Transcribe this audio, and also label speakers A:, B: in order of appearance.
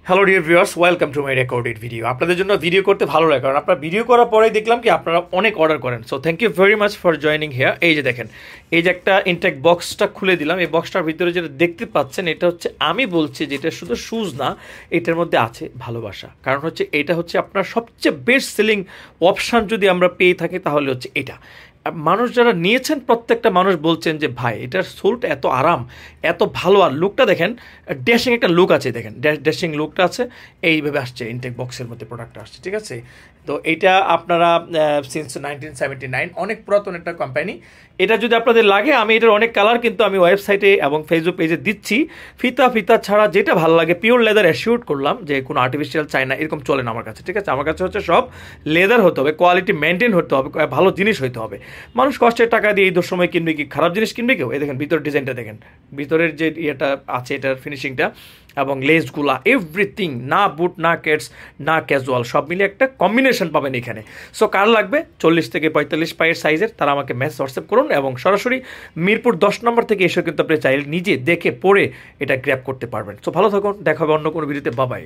A: Hello dear viewers, welcome to my recorded video. আপনাদের জন্য video করতে ভালো লাগে, কারণ আপনারা ভিডিও করার পরেই দেখলাম কি আপনারা অনেক অর্ডার করেন। So thank you very much for joining here. এই যে দেখেন, এই যে একটা ইনটেক বক্সটা খুলে দিলাম। এই বক্সটার ভিতরে যেটা দেখতে পাচ্ছেন, এটা হচ্ছে, আমি বলছি যে এটা শুধু শুজ না, এটার মধ্যে আছে ভালোবাসা। কারণ হচ্ছে এটা হচ্ছে আপনার সবচেয়ে বেস্ট সেলিং অপশান যদি আমরা পেয়ে থাকি তাহলে হচ্ছে এটা। মানুষ যারা নিয়েছেন প্রত্যেকটা মানুষ বলছেন যে ভাই এটার সোলটা এত আরাম, এত ভালো, আর লুকটা দেখেন, ড্যাশিং একটা লুক আছে, দেখেন ড্যাশিং লুকটা আছে। এইভাবে আসছে ইনটেক বক্সের মধ্যে প্রোডাক্টটা আসছে, ঠিক আছে। তো এইটা আপনারা সিন্স 1979 অনেক পুরাতন একটা কোম্পানি। এটা যদি আপনাদের লাগে, আমি এটার অনেক কালার কিন্তু আমি ওয়েবসাইটে এবং ফেসবুক পেজে দিচ্ছি। ফিতা ছাড়া যেটা ভালো লাগে, পিওর লেদার অ্যাসিওর করলাম যে কোনো আর্টিফিশিয়াল চাই না, এরকম চলে না আমার কাছে, ঠিক আছে। আমার কাছে হচ্ছে সব লেদার হতে হবে, কোয়ালিটি মেনটেন হতে হবে, ভালো জিনিস হইতে হবে। মানুষ কষ্টের টাকা দিয়ে এই সময় কিনবে কি খারাপ জিনিস কিনবে কেউ? এই দেখেন ভিতরের ডিজাইনটা দেখেন, ভিতরের যে ইয়েটা আছে এটার ফিনিশিংটা এবং লেসগুলা, এভরিথিং, না বুট না কেটস না ক্যাজুয়াল, সব মিলে একটা কম্বিনেশন পাবেন এখানে। সো কার লাগবে 40 থেকে 45 পায়ের সাইজের, তারা আমাকে মেসেজ হোয়াটসঅ্যাপ করুন এবং সরাসরি মিরপুর 10 নম্বর থেকে এসে কিন্তু আপনি চাইলে নিজে দেখে পড়ে এটা গ্র্যাব করতে পারবেন। সো ভালো থাকুন, দেখা হবে অন্য কোনো ভিডিওতে। বাবাই।